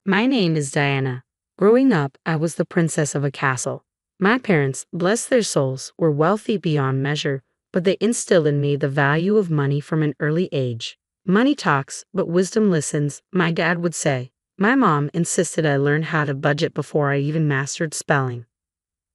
My name is Diana. Growing up, I was the princess of a castle. My parents, bless their souls, were wealthy beyond measure, but they instilled in me the value of money from an early age. Money talks, but wisdom listens, my dad would say. My mom insisted I learn how to budget before I even mastered spelling.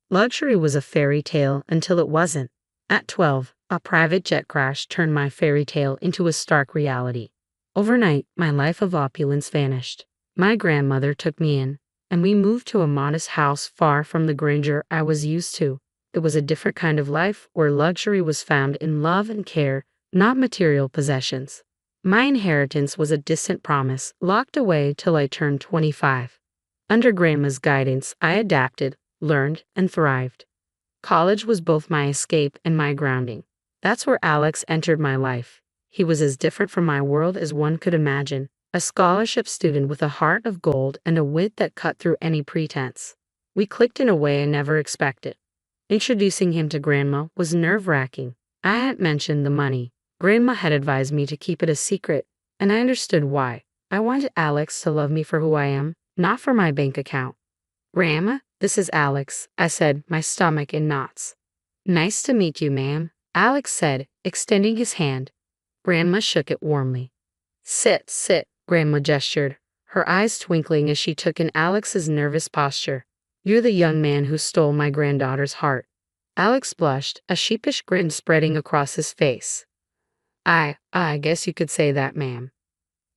Luxury was a fairy tale until it wasn't. At 12, a private jet crash turned my fairy tale into a stark reality. Overnight, my life of opulence vanished. My grandmother took me in, and we moved to a modest house far from the grandeur I was used to. It was a different kind of life where luxury was found in love and care, not material possessions. My inheritance was a distant promise, locked away till I turned 25. Under Grandma's guidance, I adapted, learned, and thrived. College was both my escape and my grounding. That's where Alex entered my life. He was as different from my world as one could imagine, a scholarship student with a heart of gold and a wit that cut through any pretense. We clicked in a way I never expected. Introducing him to Grandma was nerve-wracking. I hadn't mentioned the money. Grandma had advised me to keep it a secret, and I understood why. I wanted Alex to love me for who I am, not for my bank account. "Grandma, this is Alex," I said, my stomach in knots. "Nice to meet you, ma'am," Alex said, extending his hand. Grandma shook it warmly. "Sit, sit," Grandma gestured, her eyes twinkling as she took in Alex's nervous posture. "You're the young man who stole my granddaughter's heart." Alex blushed, a sheepish grin spreading across his face. I guess you could say that, ma'am."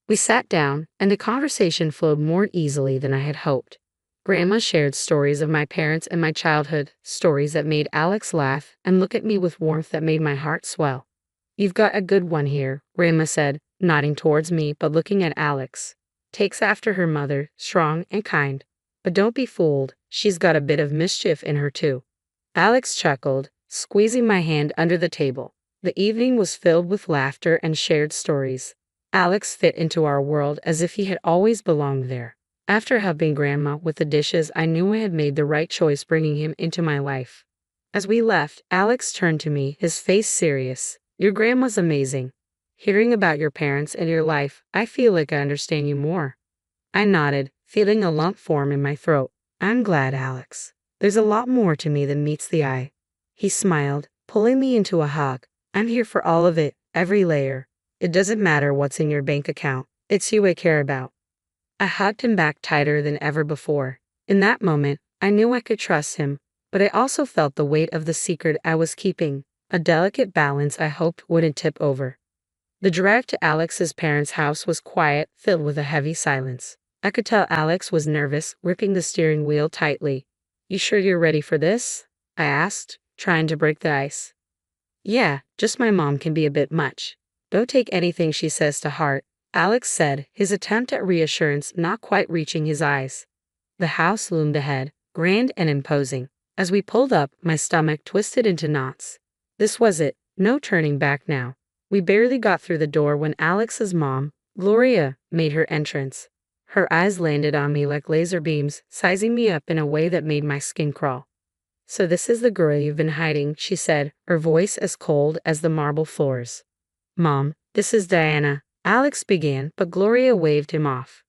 We sat down, and the conversation flowed more easily than I had hoped. Grandma shared stories of my parents and my childhood, stories that made Alex laugh and look at me with warmth that made my heart swell. "You've got a good one here," Grandma said, nodding towards me but looking at Alex. "Takes after her mother, strong and kind. But don't be fooled, she's got a bit of mischief in her too." Alex chuckled, squeezing my hand under the table. The evening was filled with laughter and shared stories. Alex fit into our world as if he had always belonged there. After helping Grandma with the dishes, I knew I had made the right choice bringing him into my life. As we left, Alex turned to me, his face serious. "Your grandma's amazing. Hearing about your parents and your life, I feel like I understand you more." I nodded, feeling a lump form in my throat. "I'm glad, Alex. There's a lot more to me than meets the eye." He smiled, pulling me into a hug. "I'm here for all of it, every layer. It doesn't matter what's in your bank account. It's you I care about." I hugged him back tighter than ever before. In that moment, I knew I could trust him, but I also felt the weight of the secret I was keeping, a delicate balance I hoped wouldn't tip over. The drive to Alex's parents' house was quiet, filled with a heavy silence. I could tell Alex was nervous, gripping the steering wheel tightly. "You sure you're ready for this?" I asked, trying to break the ice. "Yeah, just my mom can be a bit much. Don't take anything she says to heart," Alex said, his attempt at reassurance not quite reaching his eyes. The house loomed ahead, grand and imposing. As we pulled up, my stomach twisted into knots. This was it, no turning back now. We barely got through the door when Alex's mom, Gloria, made her entrance. Her eyes landed on me like laser beams, sizing me up in a way that made my skin crawl. "So this is the girl you've been hiding," she said, her voice as cold as the marble floors. "Mom, this is Diana," Alex began, but Gloria waved him off.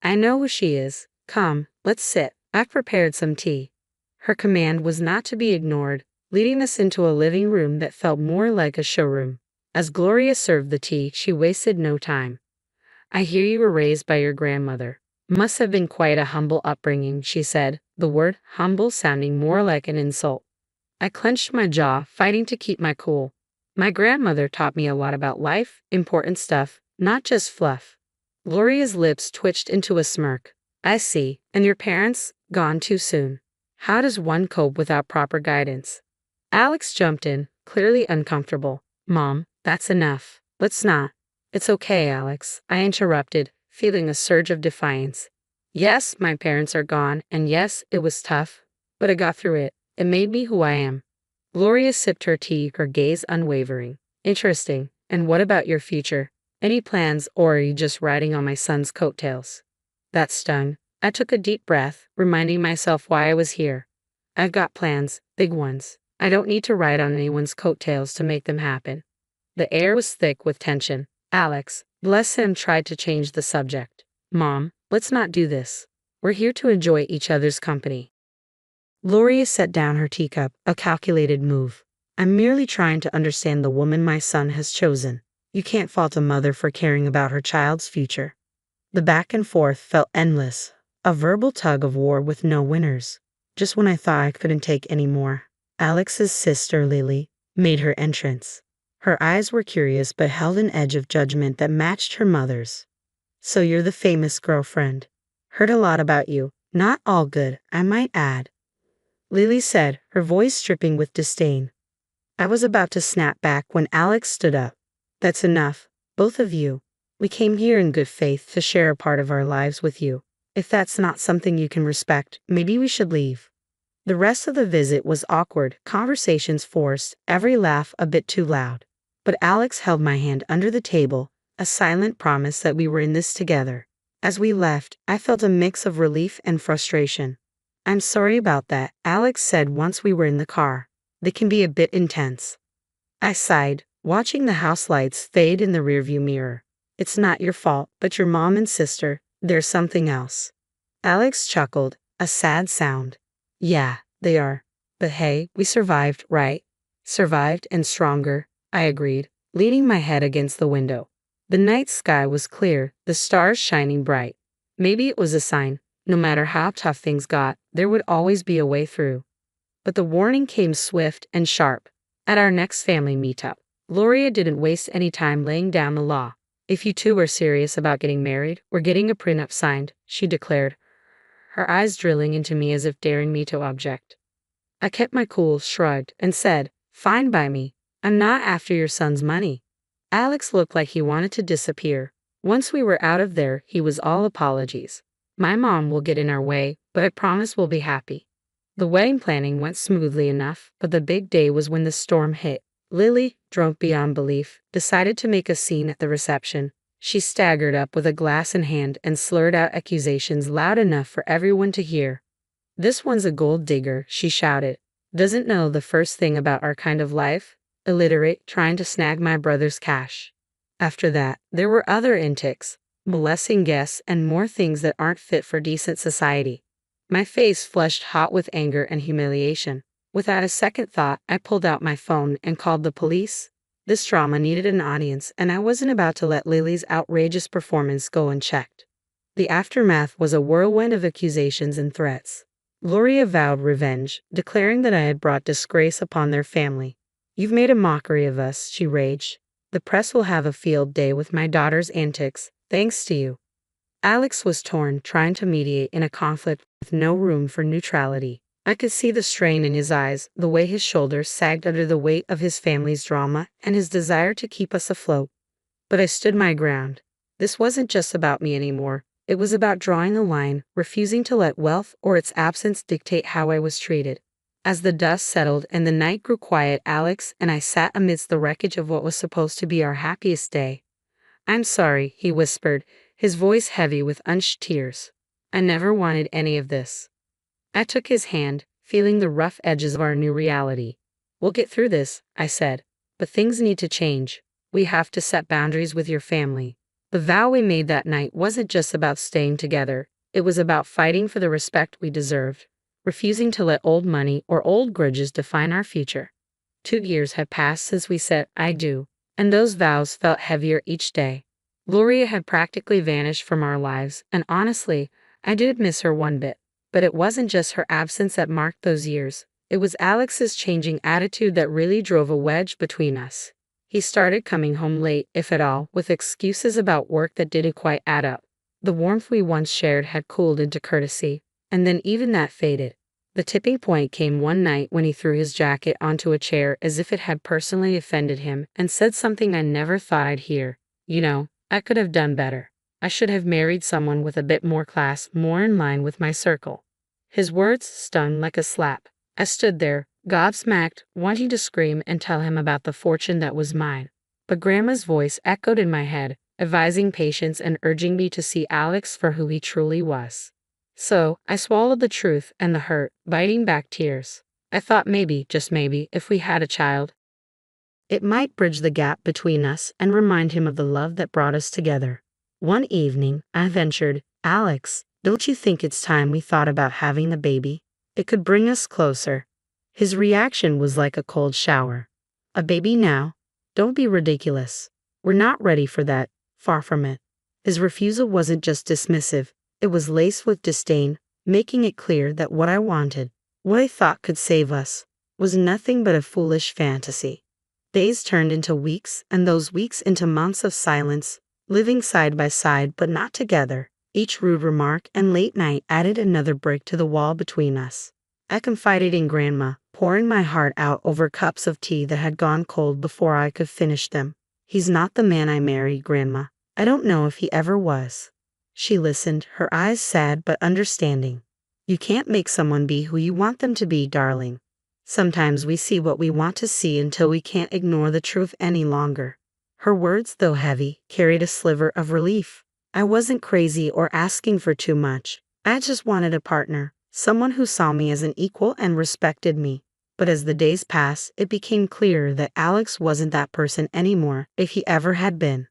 "I know who she is. Come, let's sit. I've prepared some tea." Her command was not to be ignored, leading us into a living room that felt more like a showroom. As Gloria served the tea, she wasted no time. "I hear you were raised by your grandmother. Must have been quite a humble upbringing," she said, the word humble sounding more like an insult. I clenched my jaw, fighting to keep my cool. "My grandmother taught me a lot about life, important stuff, not just fluff." Gloria's lips twitched into a smirk. "I see. And your parents? Gone too soon. How does one cope without proper guidance?" Alex jumped in, clearly uncomfortable. "Mom, that's enough. Let's not." "It's okay, Alex," I interrupted, feeling a surge of defiance. "Yes, my parents are gone, and yes, it was tough. But I got through it. It made me who I am." Gloria sipped her tea, her gaze unwavering. "Interesting. And what about your future? Any plans, or are you just riding on my son's coattails?" That stung. I took a deep breath, reminding myself why I was here. "I've got plans, big ones. I don't need to ride on anyone's coattails to make them happen." The air was thick with tension. Alex, bless him, tried to change the subject. "Mom, Let's not do this. We're here to enjoy each other's company. Gloria set down her teacup, a calculated move. I'm merely trying to understand the woman my son has chosen. You can't fault a mother for caring about her child's future. The back and forth felt endless, a verbal tug of war with no winners. Just when I thought I couldn't take any more, Alex's sister Lily made her entrance. Her eyes were curious but held an edge of judgment that matched her mother's. So you're the famous girlfriend. Heard a lot about you. Not all good, I might add. Lily said, her voice dripping with disdain. I was about to snap back when Alex stood up. That's enough, both of you. We came here in good faith to share a part of our lives with you. If that's not something you can respect, maybe we should leave. The rest of the visit was awkward, conversations forced, every laugh a bit too loud. But Alex held my hand under the table, a silent promise that we were in this together. As we left, I felt a mix of relief and frustration. I'm sorry about that, Alex said once we were in the car. They can be a bit intense. I sighed, watching the house lights fade in the rearview mirror. It's not your fault, but your mom and sister, there's something else. Alex chuckled, a sad sound. Yeah, they are. But hey, we survived, right? Survived and stronger, I agreed, leaning my head against the window. The night sky was clear, the stars shining bright. Maybe it was a sign, no matter how tough things got, there would always be a way through. But the warning came swift and sharp. At our next family meetup, Gloria didn't waste any time laying down the law. If you two are serious about getting married, we're getting a prenup signed, she declared, her eyes drilling into me as if daring me to object. I kept my cool, shrugged, and said, fine by me. I'm not after your son's money. Alex looked like he wanted to disappear. Once we were out of there, he was all apologies. My mom will get in our way, but I promise we'll be happy. The wedding planning went smoothly enough, but the big day was when the storm hit. Lily, drunk beyond belief, decided to make a scene at the reception. She staggered up with a glass in hand and slurred out accusations loud enough for everyone to hear. This one's a gold digger, she shouted. Doesn't know the first thing about our kind of life? Illiterate, trying to snag my brother's cash. After that, there were other antics, molesting guests and more things that aren't fit for decent society. My face flushed hot with anger and humiliation. Without a second thought, I pulled out my phone and called the police. This drama needed an audience, and I wasn't about to let Lily's outrageous performance go unchecked. The aftermath was a whirlwind of accusations and threats. Gloria vowed revenge, declaring that I had brought disgrace upon their family. You've made a mockery of us, she raged. The press will have a field day with my daughter's antics, thanks to you. Alex was torn, trying to mediate in a conflict with no room for neutrality. I could see the strain in his eyes, the way his shoulders sagged under the weight of his family's drama and his desire to keep us afloat. But I stood my ground. This wasn't just about me anymore. It was about drawing a line, refusing to let wealth or its absence dictate how I was treated. As the dust settled and the night grew quiet, Alex and I sat amidst the wreckage of what was supposed to be our happiest day. I'm sorry, he whispered, his voice heavy with unshed tears. I never wanted any of this. I took his hand, feeling the rough edges of our new reality. We'll get through this, I said, but things need to change. We have to set boundaries with your family. The vow we made that night wasn't just about staying together. It was about fighting for the respect we deserved, refusing to let old money or old grudges define our future. 2 years had passed since we said I do, and those vows felt heavier each day. Gloria had practically vanished from our lives, and honestly, I did miss her one bit. But it wasn't just her absence that marked those years. It was Alex's changing attitude that really drove a wedge between us. He started coming home late, if at all, with excuses about work that didn't quite add up. The warmth we once shared had cooled into courtesy, and then even that faded. The tipping point came one night when he threw his jacket onto a chair as if it had personally offended him and said something I never thought I'd hear. You know, I could have done better. I should have married someone with a bit more class, more in line with my circle. His words stung like a slap. I stood there, gobsmacked, wanting to scream and tell him about the fortune that was mine. But Grandma's voice echoed in my head, advising patience and urging me to see Alex for who he truly was. So, I swallowed the truth and the hurt, biting back tears. I thought maybe, just maybe, if we had a child, it might bridge the gap between us and remind him of the love that brought us together. One evening, I ventured, Alex, don't you think it's time we thought about having a baby? It could bring us closer. His reaction was like a cold shower. A baby now? Don't be ridiculous. We're not ready for that, far from it. His refusal wasn't just dismissive, it was laced with disdain, making it clear that what I wanted, what I thought could save us, was nothing but a foolish fantasy. Days turned into weeks, and those weeks into months of silence, living side by side but not together. Each rude remark and late night added another brick to the wall between us. I confided in Grandma, pouring my heart out over cups of tea that had gone cold before I could finish them. He's not the man I married, Grandma. I don't know if he ever was. She listened, her eyes sad but understanding. You can't make someone be who you want them to be, darling. Sometimes we see what we want to see until we can't ignore the truth any longer. Her words, though heavy, carried a sliver of relief. I wasn't crazy or asking for too much. I just wanted a partner, someone who saw me as an equal and respected me. But as the days passed, it became clear that Alex wasn't that person anymore, if he ever had been.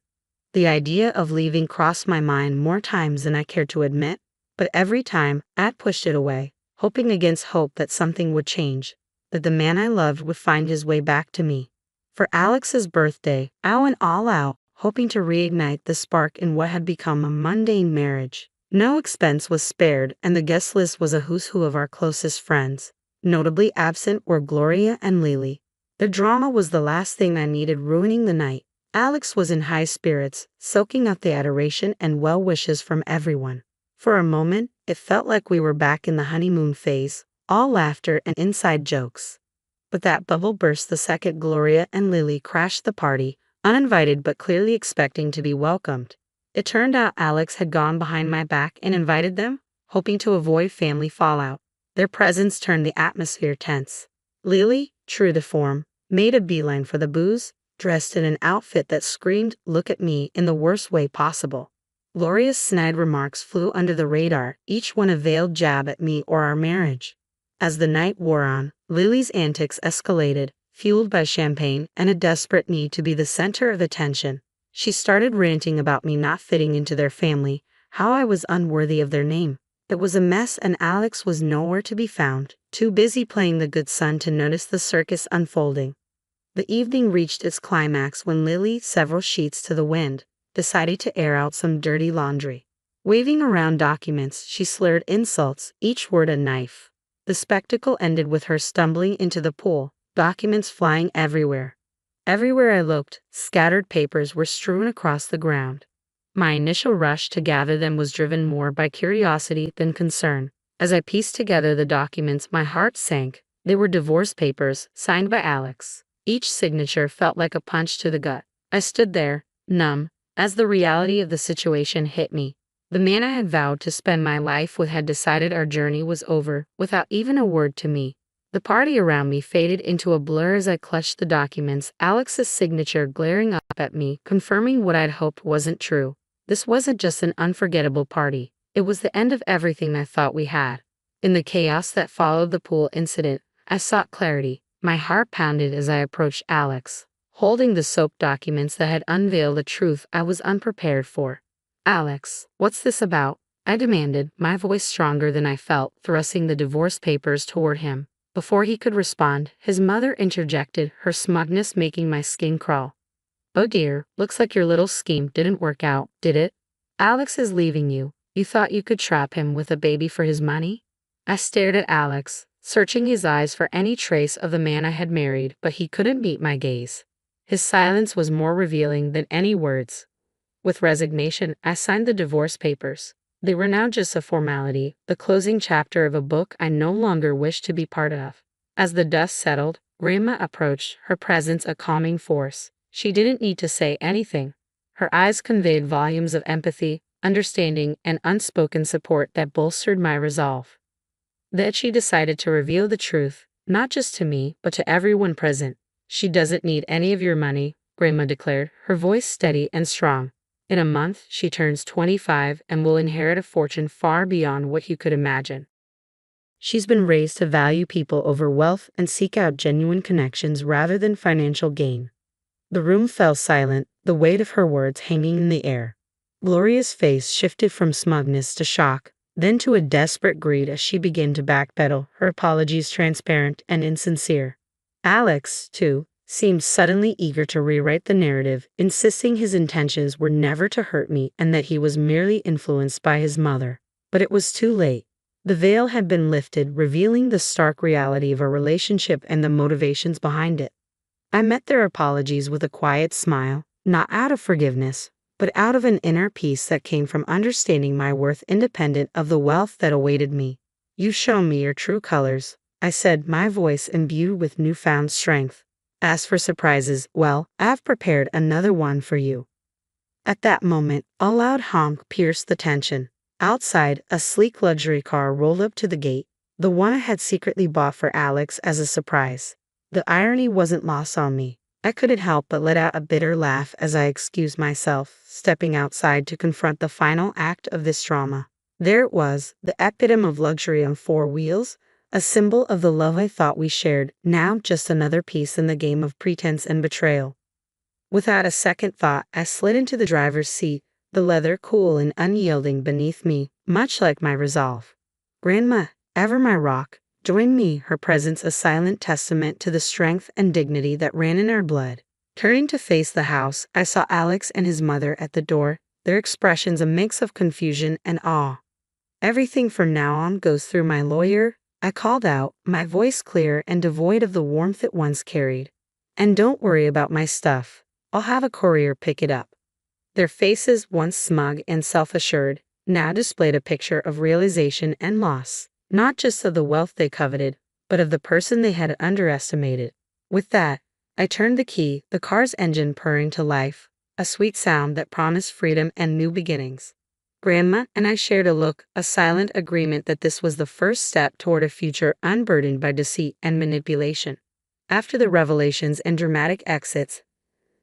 The idea of leaving crossed my mind more times than I cared to admit, but every time I'd pushed it away, hoping against hope that something would change, that the man I loved would find his way back to me. For Alex's birthday, I went all out, hoping to reignite the spark in what had become a mundane marriage. No expense was spared, and the guest list was a who's who of our closest friends. Notably absent were Gloria and Lily. The drama was the last thing I needed ruining the night. Alex was in high spirits, soaking up the adoration and well wishes from everyone. For a moment, it felt like we were back in the honeymoon phase, all laughter and inside jokes. But that bubble burst the second Gloria and Lily crashed the party, uninvited but clearly expecting to be welcomed. It turned out Alex had gone behind my back and invited them, hoping to avoid family fallout. Their presence turned the atmosphere tense. Lily, true to form, made a beeline for the booze, dressed in an outfit that screamed, "Look at me," in the worst way possible. Gloria's snide remarks flew under the radar, each one a veiled jab at me or our marriage. As the night wore on, Lily's antics escalated, fueled by champagne and a desperate need to be the center of attention. She started ranting about me not fitting into their family, how I was unworthy of their name. It was a mess, and Alex was nowhere to be found, too busy playing the good son to notice the circus unfolding. The evening reached its climax when Lily, several sheets to the wind, decided to air out some dirty laundry. Waving around documents, she slurred insults, each word a knife. The spectacle ended with her stumbling into the pool, documents flying everywhere. Everywhere I looked, scattered papers were strewn across the ground. My initial rush to gather them was driven more by curiosity than concern. As I pieced together the documents, my heart sank. They were divorce papers, signed by Alex. Each signature felt like a punch to the gut. I stood there, numb, as the reality of the situation hit me. The man I had vowed to spend my life with had decided our journey was over, without even a word to me. The party around me faded into a blur as I clutched the documents, Alex's signature glaring up at me, confirming what I'd hoped wasn't true. This wasn't just an unforgettable party. It was the end of everything I thought we had. In the chaos that followed the pool incident, I sought clarity. My heart pounded as I approached Alex, holding the soaked documents that had unveiled a truth I was unprepared for. "Alex, what's this about?" I demanded, my voice stronger than I felt, thrusting the divorce papers toward him. Before he could respond, his mother interjected, her smugness making my skin crawl. "Oh dear, looks like your little scheme didn't work out, did it? Alex is leaving you. You thought you could trap him with a baby for his money?" I stared at Alex, searching his eyes for any trace of the man I had married, but he couldn't meet my gaze. His silence was more revealing than any words. With resignation, I signed the divorce papers. They were now just a formality, the closing chapter of a book I no longer wished to be part of. As the dust settled, Grandma approached, her presence a calming force. She didn't need to say anything. Her eyes conveyed volumes of empathy, understanding, and unspoken support that bolstered my resolve. Then she decided to reveal the truth, not just to me, but to everyone present. "She doesn't need any of your money," Grandma declared, her voice steady and strong. "In a month, she turns 25 and will inherit a fortune far beyond what you could imagine. She's been raised to value people over wealth and seek out genuine connections rather than financial gain." The room fell silent, the weight of her words hanging in the air. Gloria's face shifted from smugness to shock, then to a desperate greed as she began to backpedal, her apologies transparent and insincere. Alex, too, seemed suddenly eager to rewrite the narrative, insisting his intentions were never to hurt me and that he was merely influenced by his mother. But it was too late. The veil had been lifted, revealing the stark reality of a relationship and the motivations behind it. I met their apologies with a quiet smile, not out of forgiveness, but out of an inner peace that came from understanding my worth independent of the wealth that awaited me. "You've shown me your true colors," I said, my voice imbued with newfound strength. "As for surprises, well, I've prepared another one for you." At that moment, a loud honk pierced the tension. Outside, a sleek luxury car rolled up to the gate, the one I had secretly bought for Alex as a surprise. The irony wasn't lost on me. I couldn't help but let out a bitter laugh as I excused myself, stepping outside to confront the final act of this drama. There it was, the epitome of luxury on four wheels, a symbol of the love I thought we shared, now just another piece in the game of pretense and betrayal. Without a second thought, I slid into the driver's seat, the leather cool and unyielding beneath me, much like my resolve. Grandma, ever my rock, joined me, her presence a silent testament to the strength and dignity that ran in our blood. Turning to face the house, I saw Alex and his mother at the door, their expressions a mix of confusion and awe. "Everything from now on goes through my lawyer," I called out, my voice clear and devoid of the warmth it once carried. "And don't worry about my stuff. I'll have a courier pick it up." Their faces, once smug and self-assured, now displayed a picture of realization and loss, not just of the wealth they coveted, but of the person they had underestimated. With that, I turned the key, the car's engine purring to life, a sweet sound that promised freedom and new beginnings. Grandma and I shared a look, a silent agreement that this was the first step toward a future unburdened by deceit and manipulation. After the revelations and dramatic exits,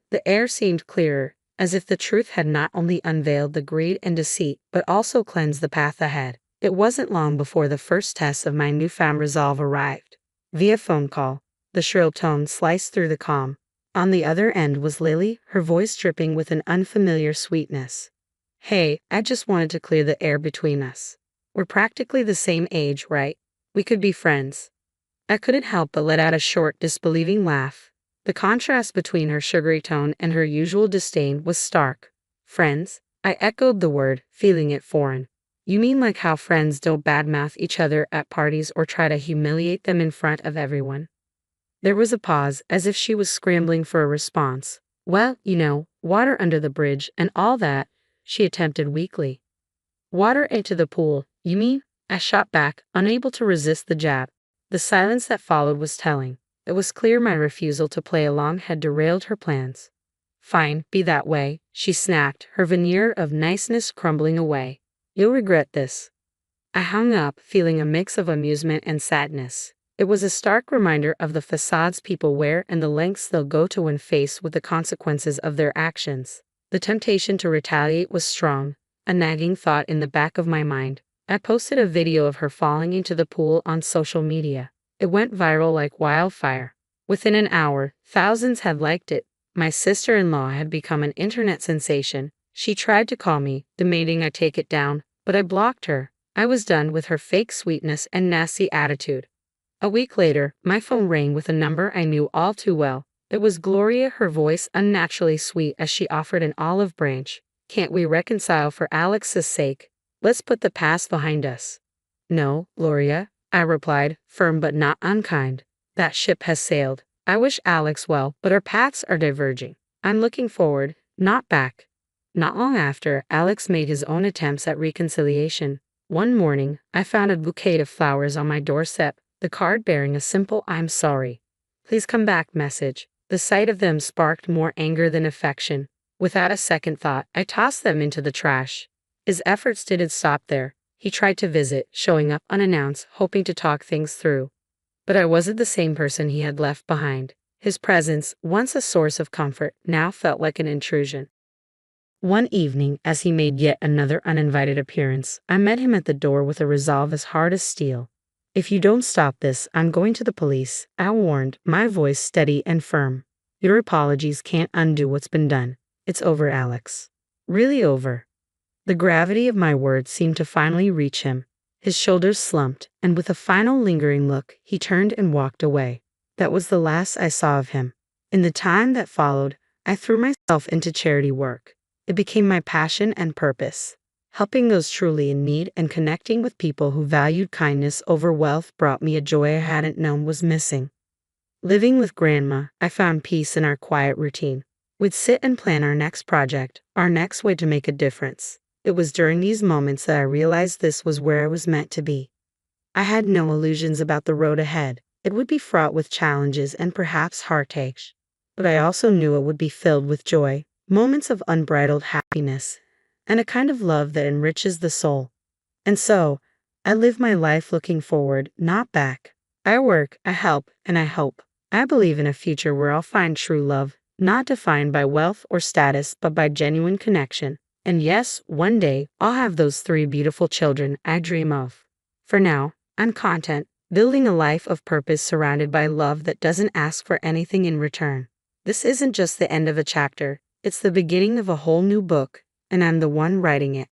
the air seemed clearer, as if the truth had not only unveiled the greed and deceit, but also cleansed the path ahead. It wasn't long before the first test of my newfound resolve arrived. Via phone call, the shrill tone sliced through the calm. On the other end was Lily, her voice dripping with an unfamiliar sweetness. "Hey, I just wanted to clear the air between us. We're practically the same age, right? We could be friends." I couldn't help but let out a short, disbelieving laugh. The contrast between her sugary tone and her usual disdain was stark. "Friends?" I echoed the word, feeling it foreign. "You mean like how friends don't badmouth each other at parties or try to humiliate them in front of everyone?" There was a pause, as if she was scrambling for a response. "Well, you know, water under the bridge and all that," she attempted weakly. "Water into the pool, you mean?" I shot back, unable to resist the jab. The silence that followed was telling. It was clear my refusal to play along had derailed her plans. "Fine, be that way," she snapped, her veneer of niceness crumbling away. "You'll regret this." I hung up, feeling a mix of amusement and sadness. It was a stark reminder of the facades people wear and the lengths they'll go to when faced with the consequences of their actions. The temptation to retaliate was strong, a nagging thought in the back of my mind. I posted a video of her falling into the pool on social media. It went viral like wildfire. Within an hour, thousands had liked it. My sister-in-law had become an internet sensation. She tried to call me, demanding I take it down, but I blocked her. I was done with her fake sweetness and nasty attitude. A week later, my phone rang with a number I knew all too well. It was Gloria, her voice unnaturally sweet as she offered an olive branch. "Can't we reconcile for Alex's sake? Let's put the past behind us." "No, Gloria," I replied, firm but not unkind. "That ship has sailed. I wish Alex well, but our paths are diverging. I'm looking forward, not back." Not long after, Alex made his own attempts at reconciliation. One morning, I found a bouquet of flowers on my doorstep, the card bearing a simple "I'm sorry. Please come back" message. The sight of them sparked more anger than affection. Without a second thought, I tossed them into the trash. His efforts didn't stop there. He tried to visit, showing up unannounced, hoping to talk things through. But I wasn't the same person he had left behind. His presence, once a source of comfort, now felt like an intrusion. One evening, as he made yet another uninvited appearance, I met him at the door with a resolve as hard as steel. "If you don't stop this, I'm going to the police," I warned, my voice steady and firm. "Your apologies can't undo what's been done. It's over, Alex. Really over." The gravity of my words seemed to finally reach him. His shoulders slumped, and with a final lingering look, he turned and walked away. That was the last I saw of him. In the time that followed, I threw myself into charity work. It became my passion and purpose. Helping those truly in need and connecting with people who valued kindness over wealth brought me a joy I hadn't known was missing. Living with Grandma, I found peace in our quiet routine. We'd sit and plan our next project, our next way to make a difference. It was during these moments that I realized this was where I was meant to be. I had no illusions about the road ahead. It would be fraught with challenges and perhaps heartaches. But I also knew it would be filled with joy, moments of unbridled happiness, and a kind of love that enriches the soul. And so, I live my life looking forward, not back. I work, I help, and I hope. I believe in a future where I'll find true love, not defined by wealth or status, but by genuine connection. And yes, one day, I'll have those 3 beautiful children I dream of. For now, I'm content, building a life of purpose surrounded by love that doesn't ask for anything in return. This isn't just the end of a chapter, it's the beginning of a whole new book, and I'm the one writing it.